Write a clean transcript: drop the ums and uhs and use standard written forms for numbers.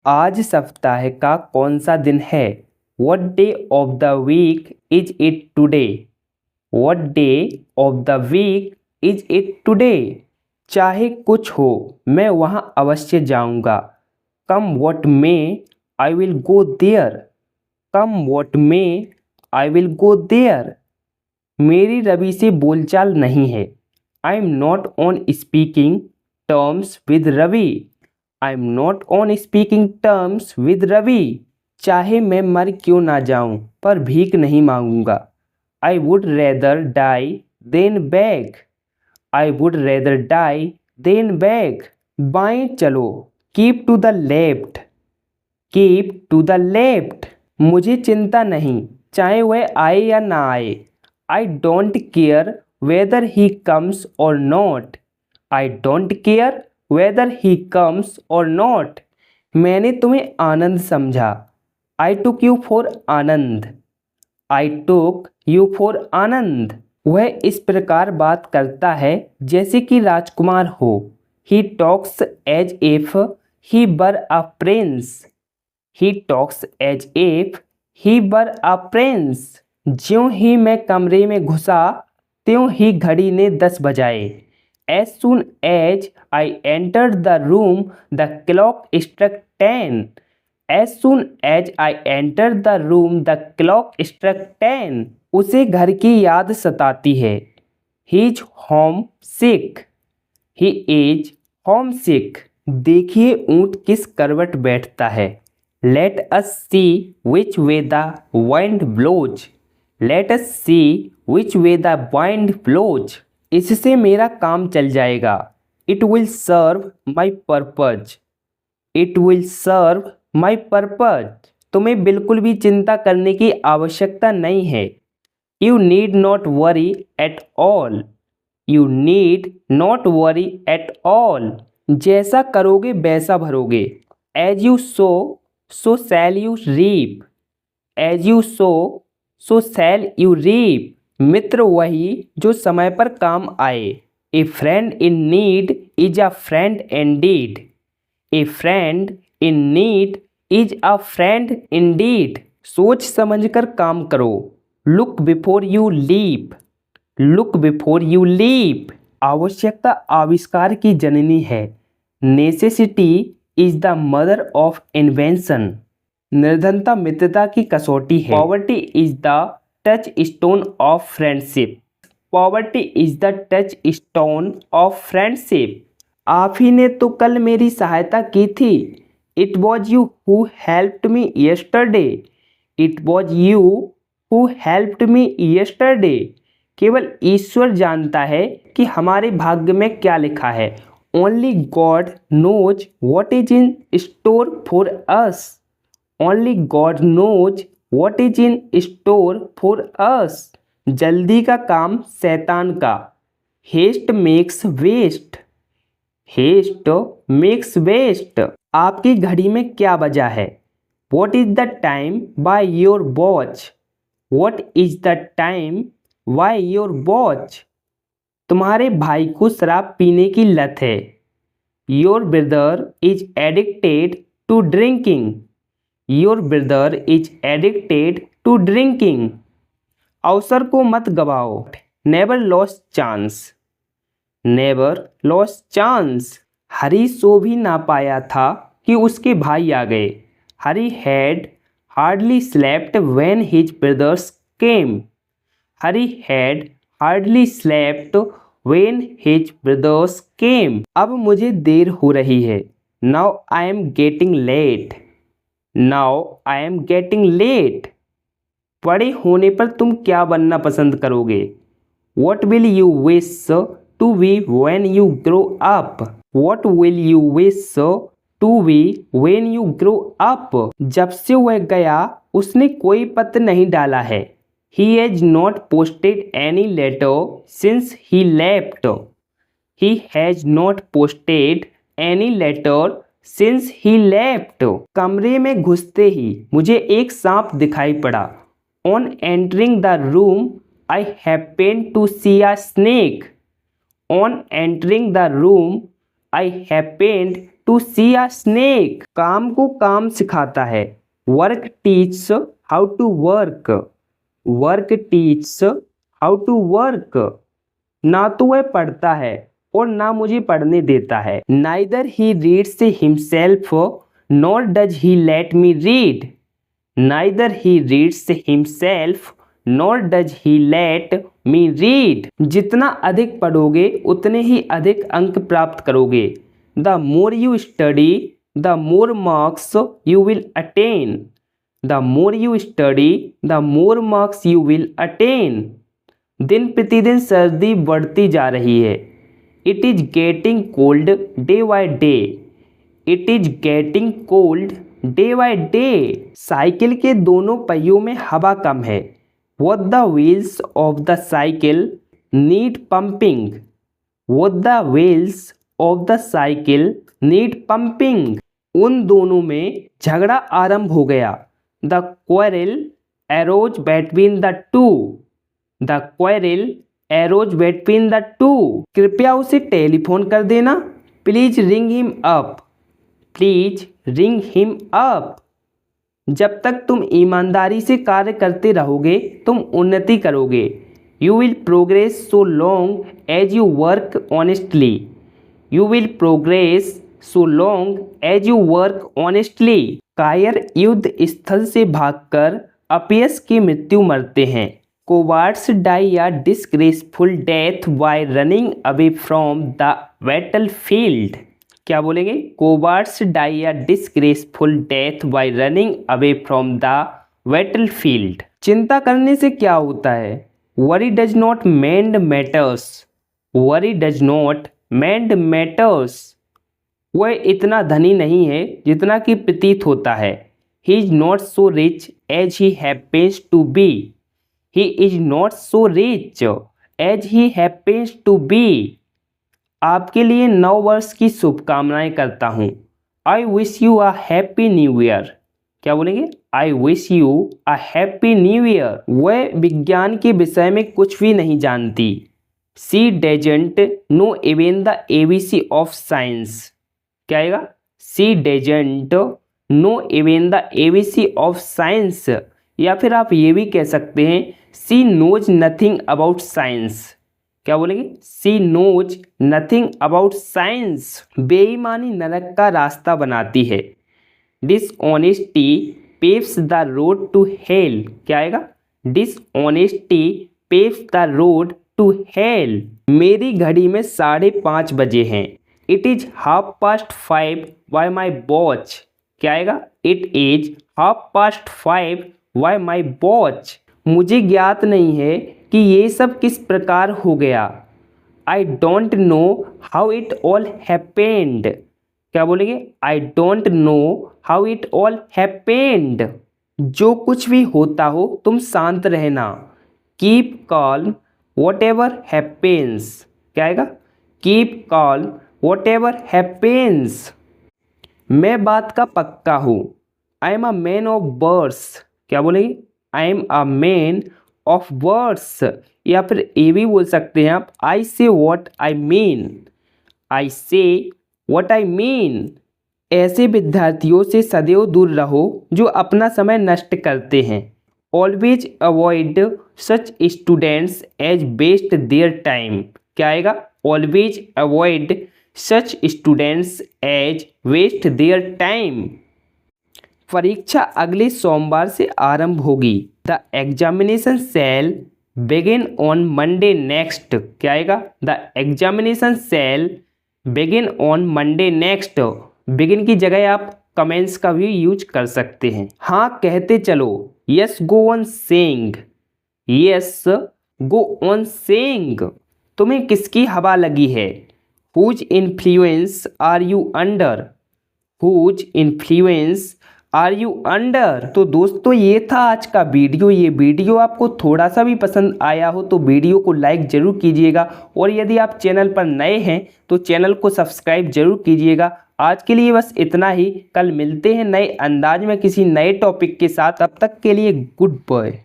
आज सप्ताह का कौन सा दिन है? What day of the week is it today? What day of the week is it today? चाहे कुछ हो मैं वहाँ अवश्य जाऊँगा। Come what may, I will go there. Come what may, I will go there. मेरी रवि से बोलचाल नहीं है। I am not on speaking terms with Ravi. I am not on speaking terms with Ravi. चाहे मैं मर क्यों ना जाऊं पर भीख नहीं मांगूंगा। I would rather die than beg. I would rather die than beg. बाएं चलो। Keep to the left. Keep to the left. मुझे चिंता नहीं चाहे वह आए या ना आए। I don't care whether he comes or not. I don't care whether he comes or not. मैंने तुम्हें आनंद समझा। I took you for Anand. I took you for आनंद। वह इस प्रकार बात करता है जैसे कि राजकुमार हो। He talks as if he were a prince. He talks as if he were a prince. ज्यों ही मैं कमरे में घुसा त्यों ही घड़ी ने 10 बजाए। As soon as I entered the room, the clock struck 10. As soon as I entered the room, the clock struck 10. उसे घर की याद सताती है। He is homesick. He is homesick. देखिए ऊँट किस करवट बैठता है। Let us see which way the wind blows. Let us see which way the wind blows. इससे मेरा काम चल जाएगा। It will serve my purpose. It will serve my purpose. तुम्हें बिल्कुल भी चिंता करने की आवश्यकता नहीं है। You need not worry at all. You need not worry at all. जैसा करोगे वैसा भरोगे। As you sow, so shall you reap. As you sow, so shall you reap. मित्र वही जो समय पर काम आए। A friend in need is a friend indeed. A friend in need is a friend indeed. सोच समझकर काम करो। Look before you leap. Look before you leap. आवश्यकता आविष्कार की जननी है। Necessity is the mother of invention. निर्धनता मित्रता की कसौटी है। Poverty is the touchstone of friendship. Poverty is the touchstone of friendship. आप ही ने तो कल मेरी सहायता की थी। It was you who helped me yesterday. It was you who helped me yesterday. केवल ईश्वर जानता है कि हमारे भाग्य में क्या लिखा है। Only God knows what is in store for us. Only God knows what is in store for us. जल्दी का काम शैतान का। Haste makes waste. Haste makes waste. आपकी घड़ी में क्या बजा है। What is the time by your watch. What is the time by your watch. तुम्हारे भाई को शराब पीने की लत है। Your brother is addicted to drinking. Your brother is addicted to drinking. अवसर को मत गवाओ। Never lost chance. Never lost chance. हरी सो भी ना पाया था कि उसके भाई आ गए। Harry had hardly slept when his brothers came. Harry had hardly slept when his brothers came. अब मुझे देर हो रही है। Now I am getting late. Now I am getting late. बड़े होने पर तुम क्या बनना पसंद करोगे। What will you wish to be when you grow up? What will you wish to be when you grow up? जब से वह गया उसने कोई पत्र नहीं डाला है। He has not posted any letter since he left. He has not posted any letter Since he left. कमरे में घुसते ही मुझे एक सांप दिखाई पड़ा। On entering the room, I happened to see a snake. On entering the room, I happened to see a snake. काम को काम सिखाता है। Work teach how to work. Work teach how to work. ना तो वह पढ़ता है और ना मुझे पढ़ने देता है। Neither he reads himself nor does he let me read. Neither he reads himself nor does he let me read. जितना अधिक पढ़ोगे उतने ही अधिक अंक प्राप्त करोगे। The more you study the more marks you will attain. The more you study the more marks you will attain. दिन प्रतिदिन सर्दी बढ़ती जा रही है। It is getting cold day by day. It is getting cold day by day. Cycle के दोनों पहियों में हवा कम है। What the wheels of the cycle need pumping. What the wheels of the cycle need pumping. उन दोनों में झगड़ा आरंभ हो गया। The quarrel arose between the two. The quarrel arose between the two. कृपया उसे टेलीफोन कर देना। Please ring him up. Please ring him up. जब तक तुम ईमानदारी से कार्य करते रहोगे तुम उन्नति करोगे। You will progress so long as you work honestly. You will progress so long as you work honestly. कायर युद्ध स्थल से भागकर अपयश की मृत्यु मरते हैं। Cowards die a disgraceful death by running away from the battle field. क्या बोलेंगे? Cowards die a disgraceful death by running away from the battle field. चिंता करने से क्या होता है? Worry does not mend matters. Worry does not mend matters. वह इतना धनी नहीं है जितना कि प्रतीत होता है। He is not so rich as he happens to be. He is not so rich as he happens to be. आपके लिए नव वर्ष की शुभकामनाएं करता हूँ। I wish you a happy new year. क्या बोलेंगे? I wish you a happy new year. वह विज्ञान के विषय में कुछ भी नहीं जानती। She doesn't know even the ABC of science. क्या आएगा? She doesn't know even the ABC of science. या फिर आप ये भी कह सकते हैं she knows nothing about science. क्या बोलेंगे? She knows nothing about science. बेईमानी नरक का रास्ता बनाती है। Dishonesty paves the road to hell. क्या आएगा? Dishonesty paves the road to hell. मेरी घड़ी में 5:30 बजे हैं। It is 5:30 by my watch. क्या आएगा? It is 5:30 by my watch. मुझे ज्ञात नहीं है कि ये सब किस प्रकार हो गया। I don't know how it all happened. क्या बोलेंगे? I don't know how it all happened. जो कुछ भी होता हो तुम शांत रहना। Keep calm whatever happens. क्या आएगा? Keep calm whatever happens. मैं बात का पक्का हूँ। I am a man of words. क्या बोलेंगे? I am a man of words. या फिर ये भी बोल सकते हैं आप आई से वॉट आई मीन। आई से वॉट आई मीन। ऐसे विद्यार्थियों से सदैव दूर रहो जो अपना समय नष्ट करते हैं। Always avoid such students as waste their time. क्या आएगा? Always avoid such students as waste their time. परीक्षा अगले सोमवार से आरंभ होगी। The examination shall begin on Monday next. क्या आएगा? The examination shall begin on Monday next. Begin की जगह आप कमेंट्स का भी यूज कर सकते हैं। हाँ कहते चलो। Yes go on saying. Yes go on saying. तुम्हें किसकी हवा लगी है? Whose influence are you under. Whose influence are you under. तो दोस्तों ये था आज का वीडियो। ये वीडियो आपको थोड़ा सा भी पसंद आया हो तो वीडियो को लाइक ज़रूर कीजिएगा और यदि आप चैनल पर नए हैं तो चैनल को सब्सक्राइब जरूर कीजिएगा। आज के लिए बस इतना ही। कल मिलते हैं नए अंदाज में किसी नए टॉपिक के साथ। तब तक के लिए गुड बाय।